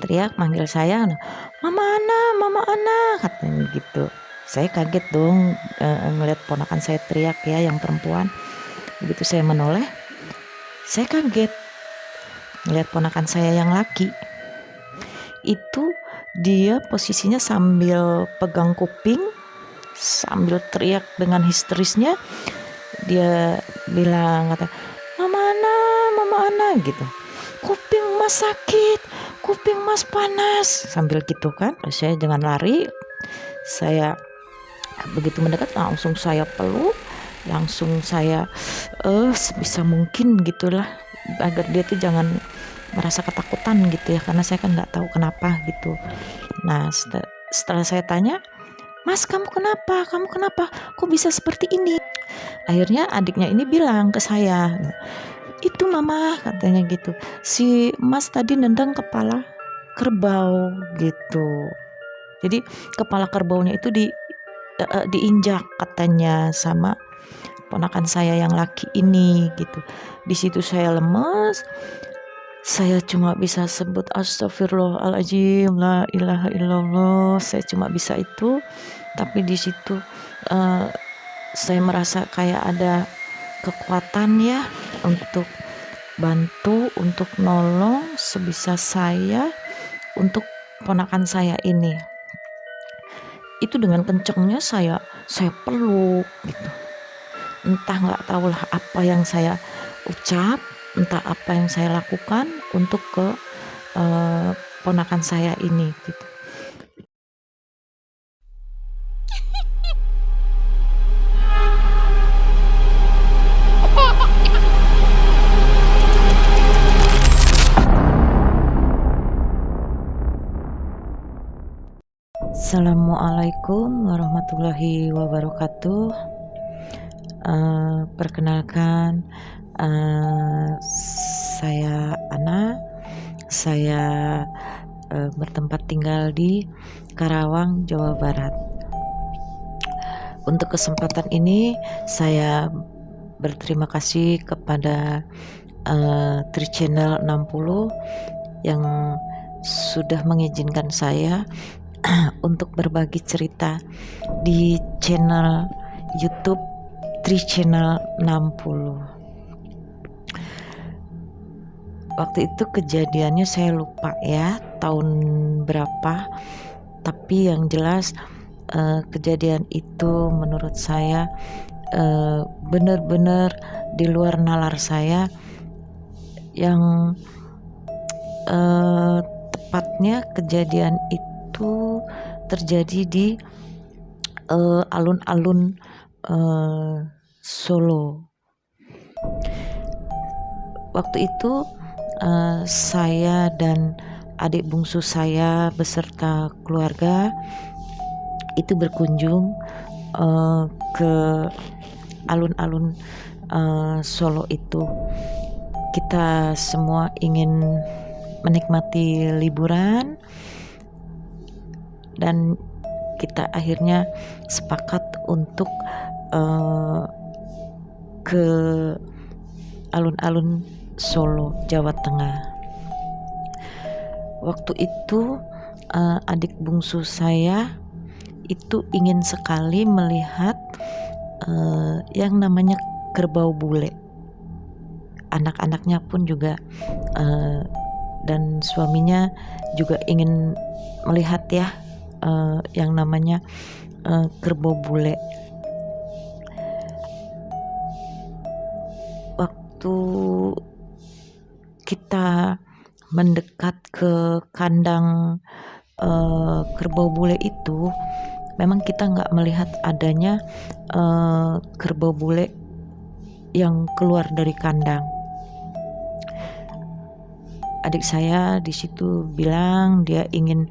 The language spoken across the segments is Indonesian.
teriak manggil saya, Mama Ana," katanya gitu. Saya kaget dong ngeliat ponakan saya teriak ya, yang perempuan. Begitu saya menoleh, saya kaget ngeliat ponakan saya yang laki. Itu dia posisinya sambil pegang kuping, sambil teriak dengan histerisnya. Dia bilang, kata, Mama Ana," gitu. "Kuping Mas sakit, kuping Mas panas," sambil gitu kan. Saya jangan lari, saya begitu mendekat langsung saya peluk, langsung saya sebisa mungkin gitulah agar dia tuh jangan merasa ketakutan gitu ya, karena saya kan nggak tahu kenapa gitu. Nah setelah saya tanya, "Mas, kamu kenapa? Kok bisa seperti ini?" Akhirnya adiknya ini bilang ke saya, "Itu Mama," katanya gitu, "si Mas tadi nendang kepala kerbau," gitu. Jadi kepala kerbaunya itu diinjak katanya sama ponakan saya yang laki ini gitu. Di situ saya lemes, saya cuma bisa sebut astagfirullahaladzim, la ilaha illallah. Saya cuma bisa itu, tapi di situ saya merasa kayak ada kekuatan ya untuk bantu, untuk nolong sebisa saya untuk ponakan saya ini. Itu dengan kencengnya saya peluk gitu. Entah nggak tahulah apa yang saya ucap, entah apa yang saya lakukan untuk ke ponakan saya ini gitu. Assalamualaikum warahmatullahi wabarakatuh. Perkenalkan, saya Ana. Saya bertempat tinggal di Karawang, Jawa Barat. Untuk kesempatan ini saya berterima kasih kepada Tri Channel 60 yang sudah mengizinkan saya untuk berbagi cerita di channel YouTube Tri Channel 60. Waktu itu kejadiannya saya lupa ya tahun berapa, tapi yang jelas kejadian itu menurut saya benar-benar di luar nalar saya, yang tepatnya kejadian itu terjadi di alun-alun Solo. Waktu itu saya dan adik bungsu saya beserta keluarga itu berkunjung ke alun-alun Solo itu. Kita semua ingin menikmati liburan dan kita akhirnya sepakat untuk ke alun-alun Solo, Jawa Tengah. Waktu itu adik bungsu saya itu ingin sekali melihat yang namanya kerbau bule. Anak-anaknya pun juga dan suaminya juga ingin melihat ya yang namanya kerbau bule. Waktu kita mendekat ke kandang kerbau bule itu, memang kita nggak melihat adanya kerbau bule yang keluar dari kandang. Adik saya di situ bilang dia ingin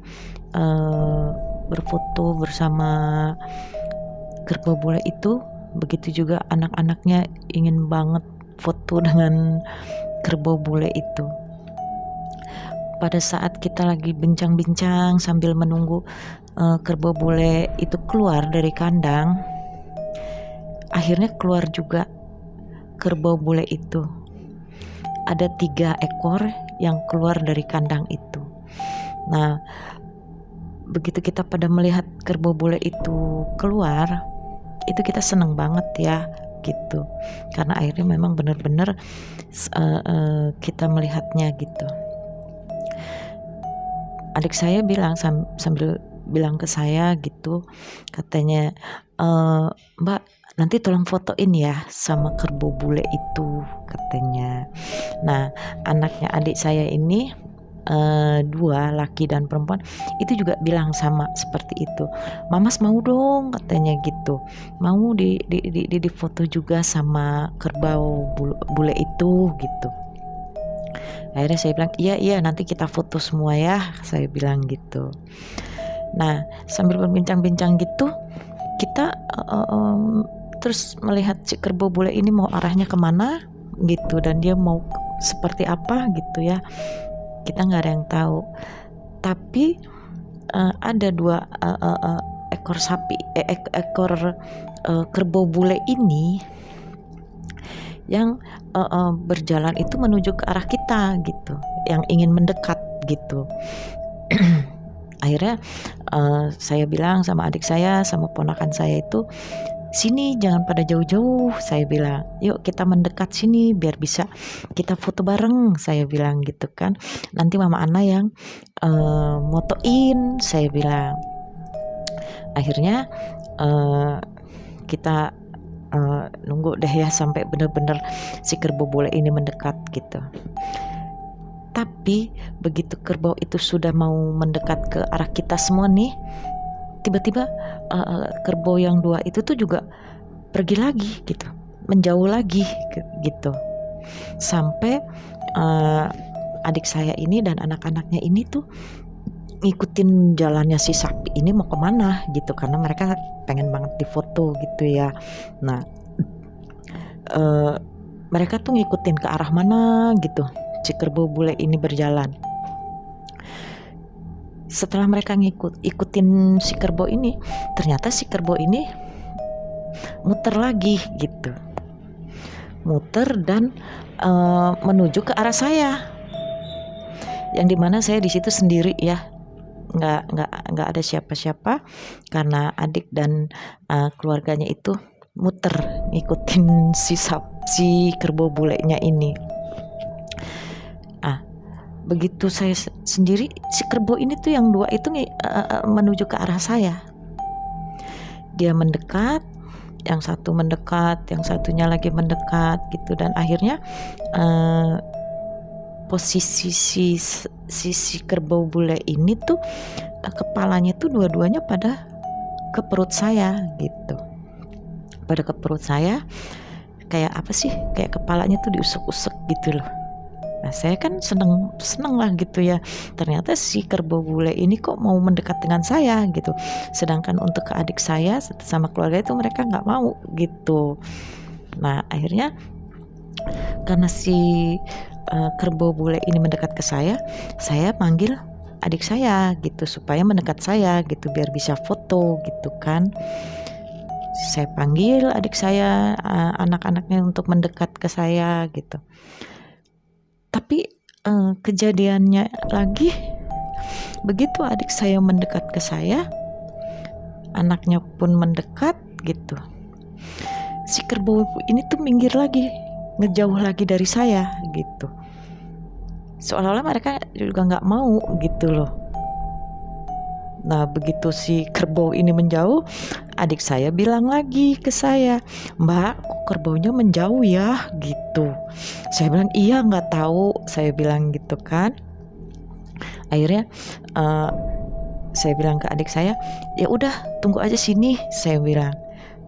berfoto bersama kerbau bule itu. Begitu juga anak-anaknya ingin banget foto dengan kerbau bule itu. Pada saat kita lagi bincang-bincang sambil menunggu kerbau bule itu keluar dari kandang, akhirnya keluar juga kerbau bule itu. Ada 3 ekor yang keluar dari kandang itu. Nah, begitu kita pada melihat kerbau bule itu keluar, itu kita seneng banget ya gitu, karena akhirnya memang benar-benar kita melihatnya gitu. Adik saya bilang sambil bilang ke saya gitu, katanya, "Mbak, nanti tolong fotoin ya sama kerbau bule itu," katanya. Nah, anaknya adik saya ini, 2 laki dan perempuan, itu juga bilang sama seperti itu, "Mamas mau dong," katanya gitu, "mau difoto juga sama kerbau bule itu," gitu. Akhirnya saya bilang, "Iya iya, nanti kita foto semua ya," saya bilang gitu. Nah, sambil berbincang-bincang gitu, kita, terus melihat si kerbau bule ini mau arahnya kemana gitu, dan dia mau seperti apa gitu ya, kita nggak ada yang tahu. Tapi, ada 2 ekor sapi, ekor kerbau bule ini yang berjalan itu menuju ke arah kita gitu, yang ingin mendekat gitu. Akhirnya saya bilang sama adik saya, sama ponakan saya itu, "Sini jangan pada jauh-jauh," saya bilang, "yuk kita mendekat sini biar bisa kita foto bareng," saya bilang gitu kan, "nanti Mama Ana yang motoin," saya bilang. Akhirnya kita nunggu deh ya sampai benar-benar si kerbau bule ini mendekat gitu. Tapi begitu kerbau itu sudah mau mendekat ke arah kita semua nih, tiba-tiba kerbau yang 2 itu tuh juga pergi lagi gitu, menjauh lagi gitu. Sampai adik saya ini dan anak-anaknya ini tuh ngikutin jalannya si sapi ini mau kemana gitu, karena mereka pengen banget difoto gitu ya. Nah, mereka tuh ngikutin ke arah mana gitu si kerbau bule ini berjalan. Setelah mereka ikutin si kerbau ini, ternyata si kerbau ini muter lagi gitu, muter dan menuju ke arah saya, yang dimana saya di situ sendiri ya, nggak ada siapa-siapa, karena adik dan keluarganya itu muter ngikutin si kerbau bulenya ini. Begitu saya sendiri, si kerbau ini tuh yang 2 itu menuju ke arah saya. Dia mendekat, yang satu mendekat, yang satunya lagi mendekat gitu, dan akhirnya posisi si kerbau bule ini tuh kepalanya tuh dua-duanya pada ke perut saya gitu. Pada ke perut saya, kayak apa sih? Kayak kepalanya tuh diusek-usek gitu loh. Nah, saya kan seneng lah gitu ya. Ternyata si kerbau bule ini kok mau mendekat dengan saya gitu. Sedangkan untuk ke adik saya sama keluarga itu mereka nggak mau gitu. Nah, akhirnya karena si kerbau bule ini mendekat ke saya panggil adik saya gitu supaya mendekat saya gitu biar bisa foto gitu kan. Saya panggil adik saya, anak-anaknya untuk mendekat ke saya gitu. Tapi kejadiannya lagi, begitu adik saya mendekat ke saya, anaknya pun mendekat gitu, si kerbau ini tuh minggir lagi, ngejauh lagi dari saya gitu, seolah-olah mereka juga nggak mau gitu loh. Nah, begitu si kerbau ini menjauh, adik saya bilang lagi ke saya, "Mbak, kok kerbaunya menjauh ya?" gitu. Saya bilang, "Iya, nggak tahu," saya bilang gitu kan. Akhirnya saya bilang ke adik saya, "Ya udah, tunggu aja sini," saya bilang.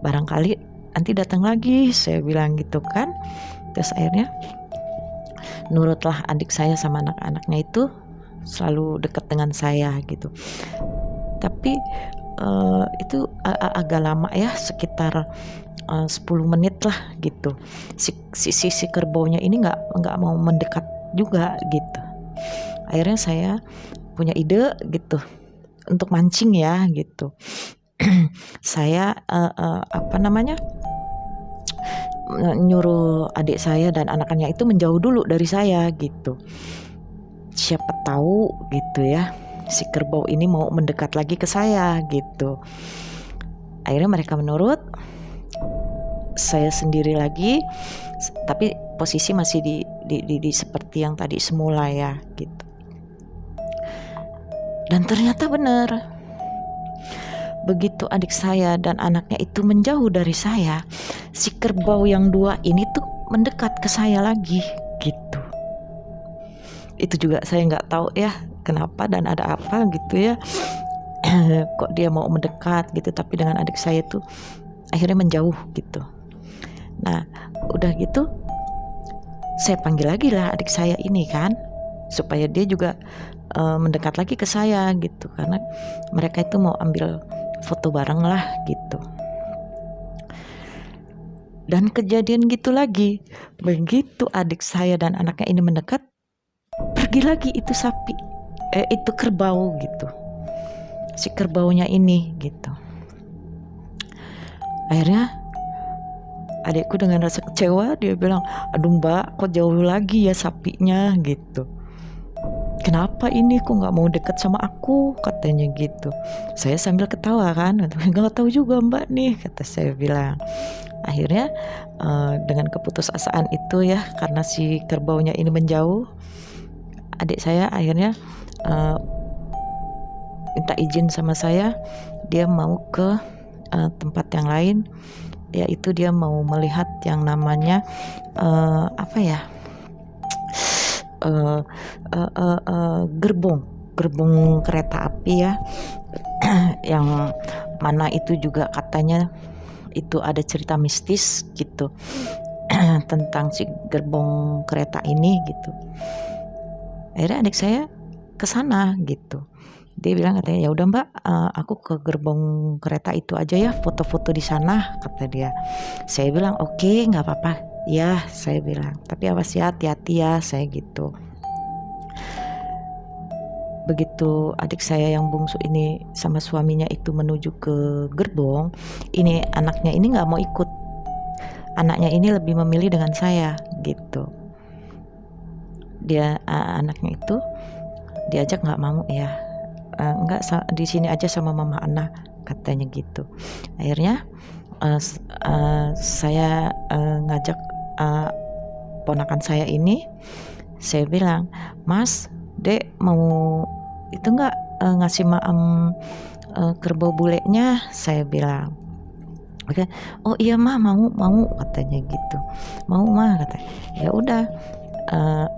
"Barangkali nanti datang lagi," saya bilang gitu kan. Terus akhirnya nurutlah adik saya sama anak-anaknya itu selalu dekat dengan saya gitu. Tapi itu agak lama ya, sekitar 10 menit lah gitu. Si kerbaunya ini nggak mau mendekat juga gitu. Akhirnya saya punya ide gitu untuk mancing ya gitu. Saya nyuruh adik saya dan anak-anaknya itu menjauh dulu dari saya gitu. Siapa tahu gitu ya, si kerbau ini mau mendekat lagi ke saya gitu. Akhirnya mereka menurut, saya sendiri lagi, tapi posisi masih di seperti yang tadi semula ya gitu. Dan ternyata benar, begitu adik saya dan anaknya itu menjauh dari saya, si kerbau yang dua ini tuh mendekat ke saya lagi gitu. Itu juga saya nggak tahu ya kenapa dan ada apa gitu ya. Kok dia mau mendekat gitu, tapi dengan adik saya tuh akhirnya menjauh gitu. Nah udah gitu saya panggil lagi lah adik saya ini kan, supaya dia juga mendekat lagi ke saya gitu, karena mereka itu mau ambil foto bareng lah gitu. Dan kejadian gitu lagi, begitu adik saya dan anaknya ini mendekat, pergi lagi itu sapi, itu kerbau gitu, si kerbaunya ini gitu. Akhirnya adikku dengan rasa kecewa dia bilang, aduh mbak kok jauh lagi ya sapinya gitu. Kenapa ini kok nggak mau dekat sama aku, katanya gitu. Saya sambil ketawa kan, nggak tahu juga mbak nih, kata saya bilang. Akhirnya dengan keputusasaan itu ya, karena si kerbaunya ini menjauh, adik saya akhirnya minta izin sama saya, dia mau ke tempat yang lain, yaitu dia mau melihat yang namanya apa ya, gerbong kereta api ya, yang mana itu juga katanya itu ada cerita mistis gitu tentang si gerbong kereta ini gitu. Akhirnya adik saya ke sana gitu. Dia bilang katanya, ya udah mbak, aku ke gerbong kereta itu aja ya, foto-foto di sana, kata dia. Saya bilang oke, nggak apa-apa ya, saya bilang, tapi awas ya, hati-hati ya, saya gitu. Begitu adik saya yang bungsu ini sama suaminya itu menuju ke gerbong, ini anaknya ini nggak mau ikut. Anaknya ini lebih memilih dengan saya gitu. Dia anaknya itu diajak nggak mau ya, nggak di sini aja sama mama Ana, katanya gitu. Akhirnya saya ngajak ponakan saya ini, saya bilang, Mas, Dek mau itu nggak ngasih maem kerbau bulenya, saya bilang. Oke, oh iya mah mau katanya gitu, mau mah katanya. Ya udah,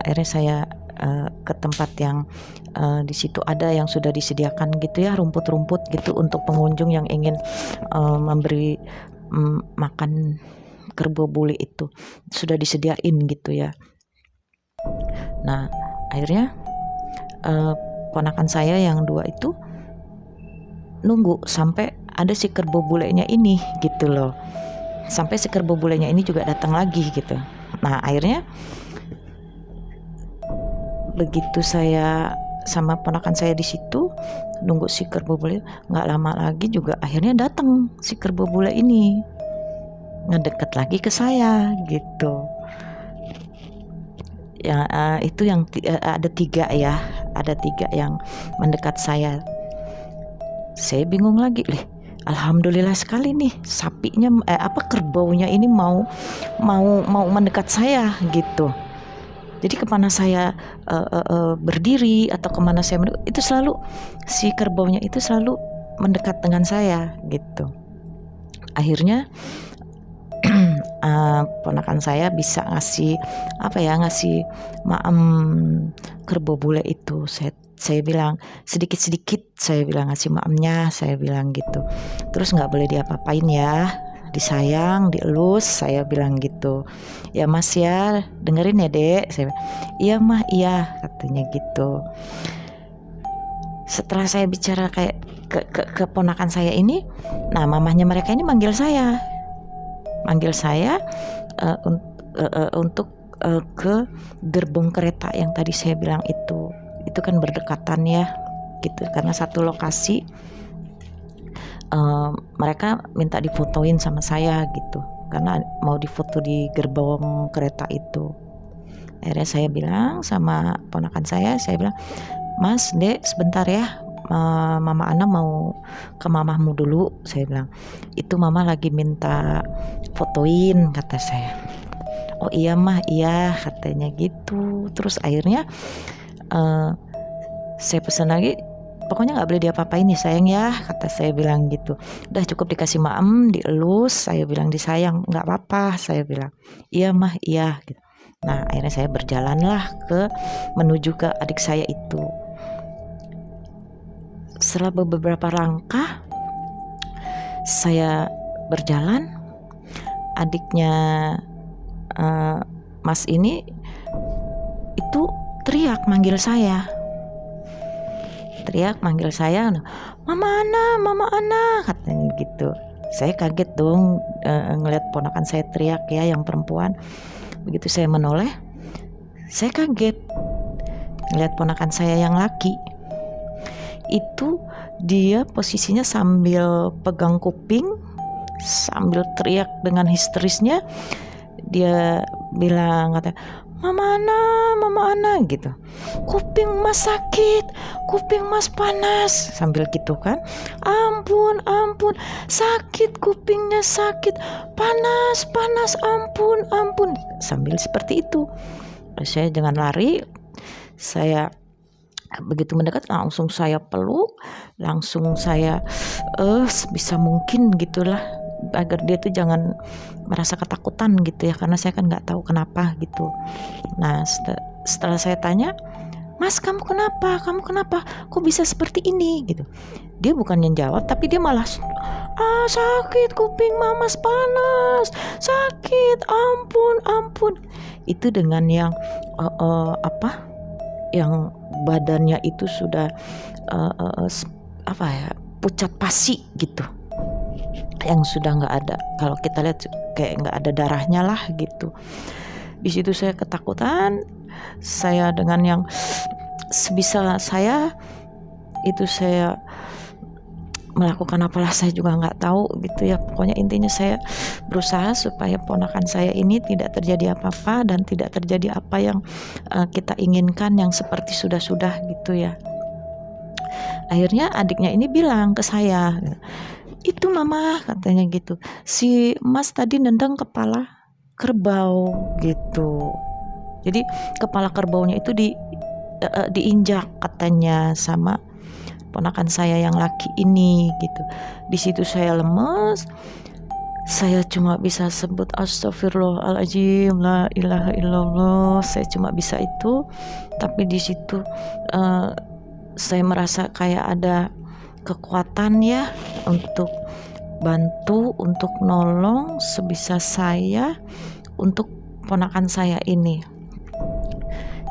akhirnya saya ke tempat yang di situ ada yang sudah disediakan gitu ya, rumput-rumput gitu untuk pengunjung yang ingin memberi makan kerbau bule itu, sudah disediain gitu ya. Nah akhirnya ponakan saya yang dua itu nunggu sampai ada si kerbau bulenya ini gitu loh, sampai si kerbau bulenya ini juga datang lagi gitu. Nah akhirnya begitu saya sama ponakan saya di situ nunggu si kerbau bule, nggak lama lagi juga akhirnya datang si kerbau bule ini ngedeket lagi ke saya gitu. Ya itu yang ada tiga ya, ada tiga yang mendekat saya. Saya bingung lagi, alhamdulillah sekali nih sapinya kerbaunya ini mau mendekat saya gitu. Jadi kemana saya berdiri atau kemana saya itu selalu si kerbaunya itu selalu mendekat dengan saya gitu. Akhirnya ponakan saya bisa ngasih maem kerbau bule itu. Saya bilang sedikit-sedikit, saya bilang ngasih maemnya, saya bilang gitu. Terus nggak boleh diapa-apain ya, disayang, dielus, saya bilang gitu. Ya mas ya, dengerin ya dek, saya bilang, iya mah iya, katanya gitu. Setelah saya bicara kayak ke ponakan saya ini, nah mamahnya mereka ini manggil saya untuk ke gerbong kereta yang tadi saya bilang itu kan berdekatan ya gitu, karena satu lokasi. Mereka minta difotoin sama saya gitu, karena mau difoto di gerbong kereta itu. Akhirnya saya bilang sama ponakan saya bilang, Mas, Dek, sebentar ya, Mama Ana mau ke mamahmu dulu, saya bilang. Itu mama lagi minta fotoin, kata saya. Oh iya mah, iya, katanya gitu. Terus akhirnya saya pesan lagi, pokoknya nggak boleh diapa-apain nih sayang ya, kata saya bilang gitu. Udah cukup dikasih maem, dielus, saya bilang disayang, nggak apa-apa, saya bilang. Iya mah, iya gitu. Nah akhirnya saya berjalanlah menuju ke adik saya itu. Setelah beberapa langkah saya berjalan, adiknya Mas ini itu teriak manggil saya, Mama Ana, katanya gitu. Saya kaget dong ngeliat ponakan saya teriak ya, yang perempuan. Begitu saya menoleh, saya kaget ngeliat ponakan saya yang laki. Itu dia posisinya sambil pegang kuping, sambil teriak dengan histerisnya. Dia bilang, kata, Mama Ana gitu. Kuping mas sakit, kuping mas panas, sambil gitu kan. Ampun, sakit kupingnya, sakit, panas, ampun, sambil seperti itu. Saya jangan lari, saya begitu mendekat langsung saya peluk, langsung saya sebisa mungkin gitulah, agar dia tuh jangan merasa ketakutan gitu ya, karena saya kan nggak tahu kenapa gitu. Nah setelah saya tanya, Mas kamu kenapa, kok bisa seperti ini gitu, dia bukannya jawab tapi dia malah sakit kuping mamas, panas, sakit, ampun. Itu dengan yang yang badannya itu sudah pucat pasi gitu, yang sudah nggak ada, kalau kita lihat kayak nggak ada darahnya lah gitu. Di situ saya ketakutan, saya dengan yang sebisa saya itu saya melakukan apalah saya juga nggak tahu gitu ya. Pokoknya intinya saya berusaha supaya ponakan saya ini tidak terjadi apa-apa dan tidak terjadi apa yang kita inginkan yang seperti sudah gitu ya. Akhirnya adiknya ini bilang ke saya, itu mama, katanya gitu, si Mas tadi nendang kepala kerbau gitu. Jadi kepala kerbaunya itu diinjak katanya sama ponakan saya yang laki ini gitu. Di situ saya lemes, saya cuma bisa sebut astagfirullahaladzim, la ilaha illallah, saya cuma bisa itu. Tapi di situ saya merasa kayak ada kekuatan ya untuk bantu, untuk nolong sebisa saya untuk ponakan saya ini.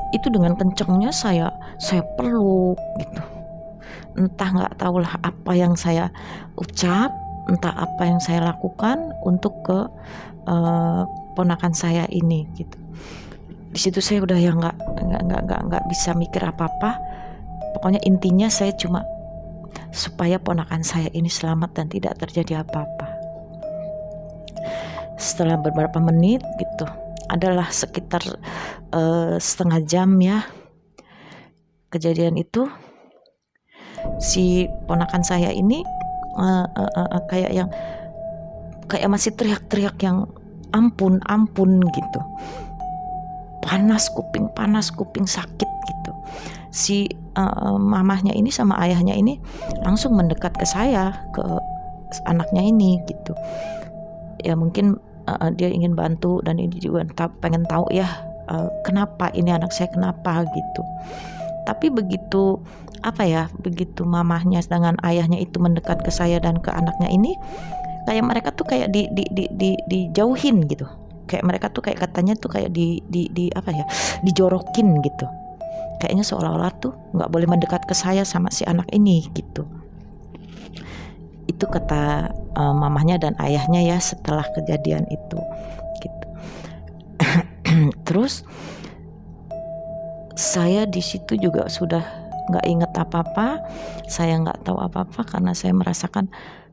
Itu dengan kencengnya saya peluk gitu. Entah nggak tahulah apa yang saya ucap, entah apa yang saya lakukan untuk ke ponakan saya ini gitu. Di situ saya udah ya nggak bisa mikir apa-apa. Pokoknya intinya saya cuma supaya ponakan saya ini selamat dan tidak terjadi apa-apa. Setelah beberapa menit gitu, adalah sekitar setengah jam ya kejadian itu, si ponakan saya ini kayak masih teriak-teriak yang ampun gitu, panas kuping sakit gitu. Si mamahnya ini sama ayahnya ini langsung mendekat ke saya, ke anaknya ini gitu ya. Mungkin dia ingin bantu dan ini juga pengen tahu ya kenapa ini anak saya kenapa gitu. Tapi begitu begitu mamahnya dengan ayahnya itu mendekat ke saya dan ke anaknya ini, kayak mereka tuh kayak dijauhin gitu. Kayak mereka tuh kayak katanya tuh kayak dijorokin gitu. Kayaknya seolah-olah tuh nggak boleh mendekat ke saya sama si anak ini gitu. Itu kata mamahnya dan ayahnya ya setelah kejadian itu gitu. Terus saya di situ juga sudah nggak inget apa-apa, saya nggak tahu apa-apa karena saya merasakan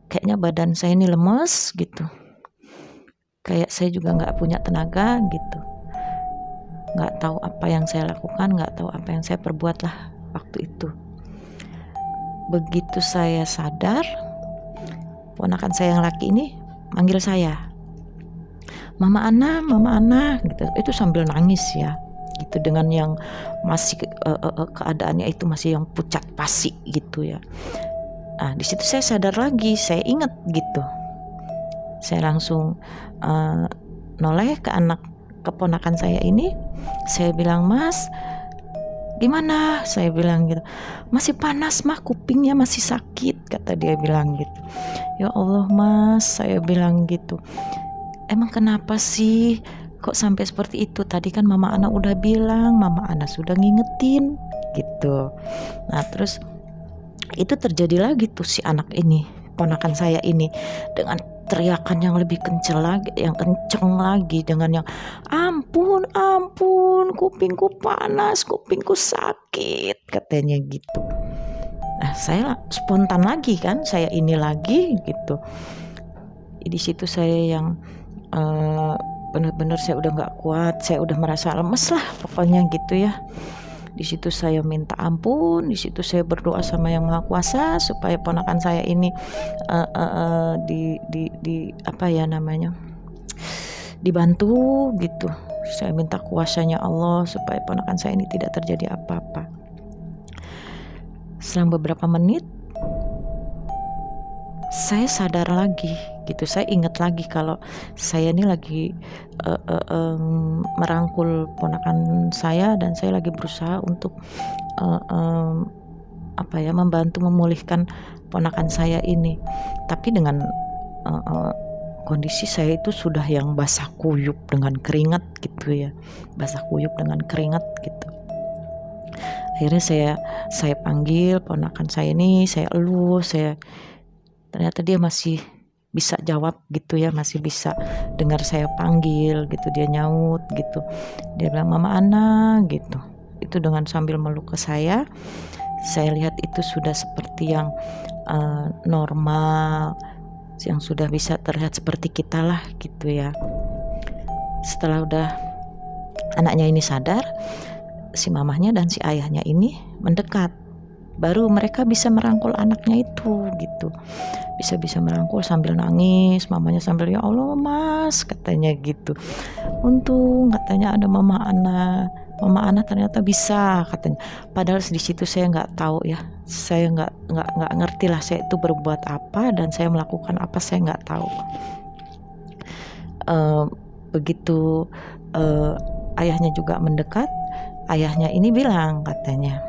kayaknya badan saya ini lemes gitu, kayak saya juga nggak punya tenaga gitu, nggak tahu apa yang saya lakukan, nggak tahu apa yang saya perbuat lah waktu itu. Begitu saya sadar, ponakan saya yang laki ini manggil saya, Mama Ana gitu. Itu sambil nangis ya, gitu, dengan yang masih keadaannya itu masih yang pucat pasi gitu ya. Nah, di situ saya sadar lagi, saya ingat gitu. Saya langsung noleh ke keponakan saya ini. Saya bilang, Mas, gimana? Saya bilang gitu. Masih panas mah, kupingnya masih sakit, kata dia bilang gitu. Ya Allah Mas, saya bilang gitu. Emang kenapa sih kok sampai seperti itu? Tadi kan Mama Ana udah bilang, Mama Ana sudah ngingetin gitu. Nah terus itu terjadi lagi tuh, si anak ini, ponakan saya ini, dengan teriakan yang lebih kenceng lagi, yang kenceng lagi, dengan yang ampun, kupingku panas, kupingku sakit, katanya gitu. Nah saya spontan lagi kan, saya ini lagi gitu. Di situ saya yang benar-benar saya udah nggak kuat, saya udah merasa lemes lah pokoknya gitu ya. Di situ saya minta ampun, di situ saya berdoa sama Yang Maha Kuasa supaya ponakan saya ini di apa ya namanya, dibantu gitu. Saya minta kuasanya Allah supaya ponakan saya ini tidak terjadi apa-apa. Selang beberapa menit saya sadar lagi gitu, saya ingat lagi kalau saya ini lagi merangkul ponakan saya, dan saya lagi berusaha untuk apa ya, membantu memulihkan ponakan saya ini, tapi dengan kondisi saya itu sudah yang basah kuyup dengan keringat gitu ya, basah kuyup dengan keringat gitu. Akhirnya saya panggil ponakan saya ini, saya elus, ternyata dia masih bisa jawab gitu ya, masih bisa dengar saya panggil gitu, dia nyaut gitu, dia bilang Mama Ana gitu. Itu dengan sambil meluk ke saya lihat itu sudah seperti yang normal, yang sudah bisa terlihat seperti kita lah gitu ya. Setelah udah anaknya ini sadar, si mamahnya dan si ayahnya ini mendekat, baru mereka bisa merangkul anaknya itu gitu, bisa merangkul sambil nangis, mamanya sambil ya Allah Mas, katanya gitu. Untung katanya ada Mama Ana ternyata bisa, katanya. Padahal di situ saya nggak tahu ya, saya nggak ngerti lah saya itu berbuat apa dan saya melakukan apa, saya nggak tahu. Begitu ayahnya juga mendekat, ayahnya ini bilang katanya,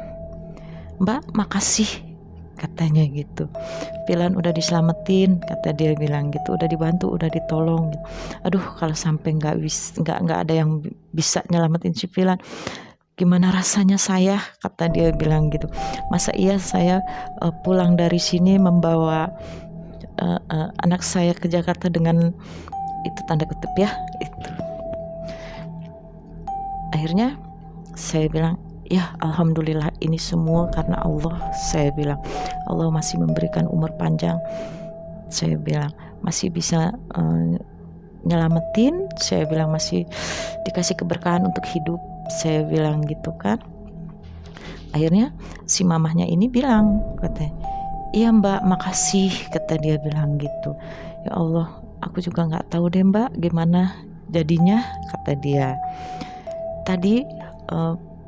Mbak makasih, katanya gitu. Pilan udah diselamatin, kata dia bilang gitu, udah dibantu, udah ditolong gitu. Aduh kalau sampai nggak ada yang bisa nyelamatin si Pilan, gimana rasanya saya, kata dia bilang gitu. Masa iya saya pulang dari sini membawa anak saya ke Jakarta dengan itu, tanda kutip ya itu. Akhirnya saya bilang, ya Alhamdulillah ini semua karena Allah. Saya bilang Allah masih memberikan umur panjang, saya bilang masih bisa nyelamatin, saya bilang masih dikasih keberkahan untuk hidup, saya bilang gitu kan. Akhirnya si mamahnya ini bilang, katanya, iya Mbak makasih, kata dia bilang gitu. Ya Allah aku juga nggak tahu deh Mbak gimana jadinya, kata dia. Tadi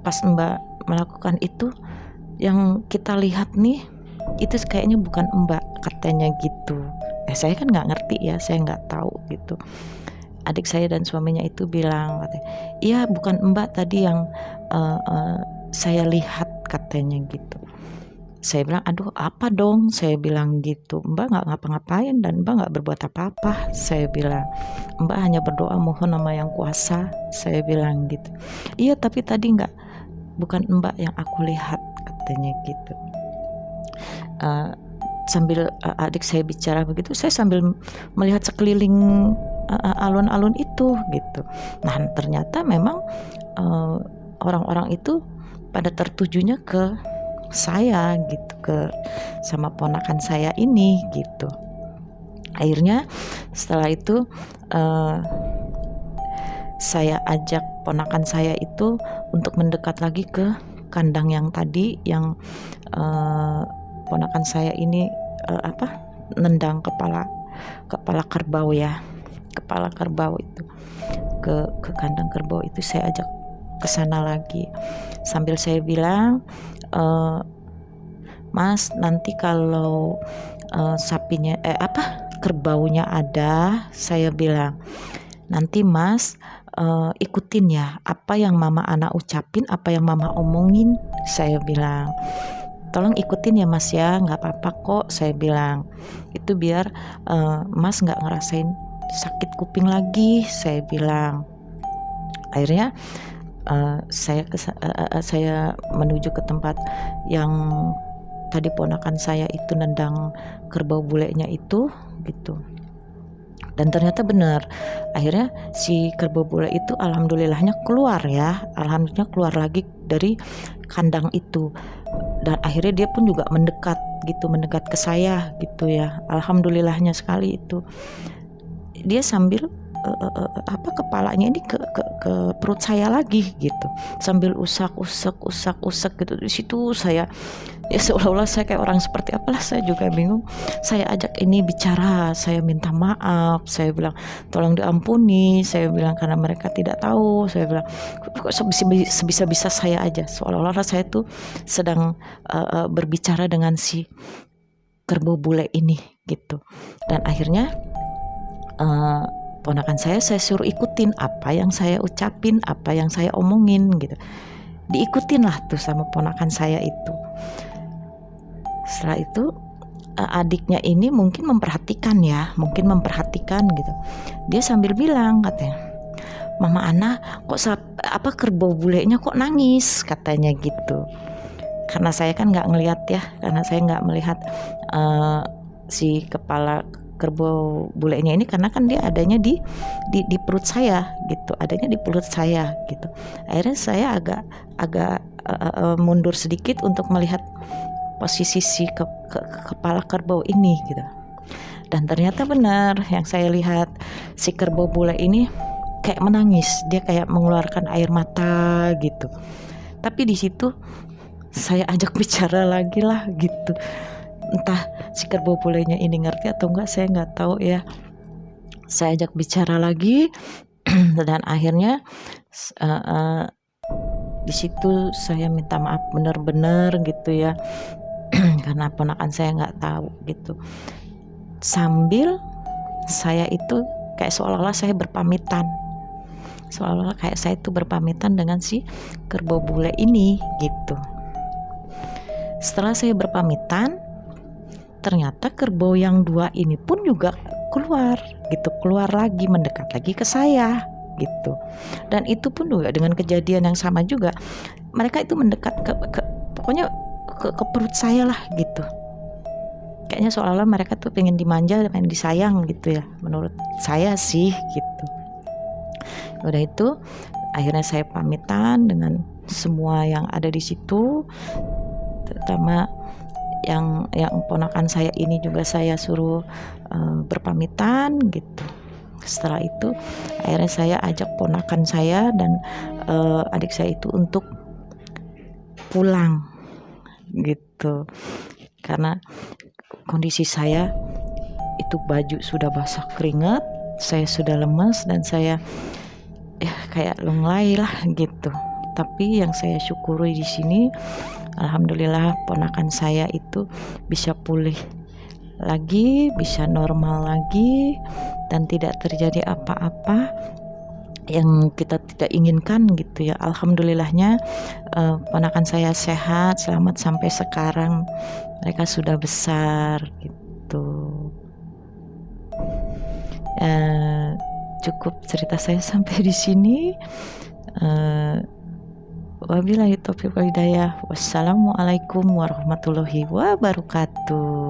pas Mbak melakukan itu, yang kita lihat nih itu kayaknya bukan Mbak, katanya gitu. Saya kan nggak ngerti ya, saya nggak tahu gitu. Adik saya dan suaminya itu bilang, katanya, iya bukan Mbak tadi yang saya lihat, katanya gitu. Saya bilang aduh apa dong, saya bilang gitu. Mbak nggak ngapa-ngapain dan Mbak nggak berbuat apa-apa, saya bilang. Mbak hanya berdoa mohon nama yang kuasa, saya bilang gitu. Iya tapi tadi bukan Mbak yang aku lihat, katanya gitu. Sambil adik saya bicara begitu, saya sambil melihat sekeliling alun-alun itu gitu. Nah ternyata memang orang-orang itu pada tertujunya ke saya gitu, sama ponakan saya ini gitu. Akhirnya setelah itu saya ajak ponakan saya itu untuk mendekat lagi ke kandang yang tadi yang ponakan saya ini nendang kepala kerbau ya, kepala kerbau itu ke kandang kerbau itu, saya ajak ke sana lagi sambil saya bilang, Mas, nanti kalau sapinya kerbaunya ada, saya bilang nanti Mas ikutin ya apa yang mama anak ucapin, apa yang mama omongin, saya bilang tolong ikutin ya Mas ya, nggak apa-apa kok, saya bilang itu biar Mas nggak ngerasain sakit kuping lagi, saya bilang. Akhirnya saya menuju ke tempat yang tadi ponakan saya itu nendang kerbau bulenya itu gitu. Dan ternyata benar, akhirnya si kerbau bule itu alhamdulillahnya keluar ya, alhamdulillah keluar lagi dari kandang itu, dan akhirnya dia pun juga mendekat ke saya gitu ya, alhamdulillahnya sekali itu. Dia sambil kepalanya ini ke perut saya lagi gitu, sambil usak gitu. Di situ saya ya seolah-olah saya kayak orang seperti apalah, saya juga bingung. Saya ajak ini bicara, saya minta maaf, saya bilang tolong diampuni, saya bilang karena mereka tidak tahu, saya bilang kok sebisa-bisa saya aja, seolah-olah saya tuh sedang berbicara dengan si kerbau bule ini gitu. Dan akhirnya ponakan saya suruh ikutin apa yang saya ucapin, apa yang saya omongin gitu. Diikutin lah tuh sama ponakan saya itu. Setelah itu adiknya ini mungkin memperhatikan gitu. Dia sambil bilang katanya, Mama Ana kok kerbau bulenya kok nangis, katanya gitu. Karena saya kan nggak ngelihat ya, karena saya nggak melihat si kepala kerbau bulenya ini, karena kan dia adanya di perut saya gitu, adanya di perut saya gitu. Akhirnya saya agak mundur sedikit untuk melihat posisi si kepala kerbau ini gitu. Dan ternyata benar yang saya lihat, si kerbau bule ini kayak menangis, dia kayak mengeluarkan air mata gitu. Tapi di situ saya ajak bicara lagi lah gitu. Entah si kerbau bulenya ini ngerti atau enggak, saya nggak tahu ya. Saya ajak bicara lagi dan akhirnya di situ saya minta maaf benar-benar gitu ya, karena ponakan saya nggak tahu gitu. Sambil saya itu kayak seolah-olah saya berpamitan, seolah-olah kayak saya itu berpamitan dengan si kerbau bule ini gitu. Setelah saya berpamitan, ternyata kerbau yang dua ini pun juga keluar lagi, mendekat lagi ke saya gitu. Dan itu pun juga dengan kejadian yang sama juga, mereka itu mendekat pokoknya ke perut saya lah gitu. Kayaknya seolah-olah mereka tuh pengen dimanja, pengen disayang gitu ya, menurut saya sih gitu. Udah itu akhirnya saya pamitan dengan semua yang ada di situ, terutama yang ponakan saya ini juga saya suruh berpamitan gitu. Setelah itu akhirnya saya ajak ponakan saya dan adik saya itu untuk pulang gitu, karena kondisi saya itu baju sudah basah keringat, saya sudah lemas dan saya kayak lunglai lah gitu. Tapi yang saya syukuri di sini, alhamdulillah ponakan saya itu bisa pulih lagi, bisa normal lagi, dan tidak terjadi apa-apa yang kita tidak inginkan gitu ya. Alhamdulillahnya ponakan saya sehat, selamat sampai sekarang. Mereka sudah besar gitu. Cukup cerita saya sampai di sini. Wabillahi taufiq wal hidayah. Wassalamualaikum warahmatullahi wabarakatuh.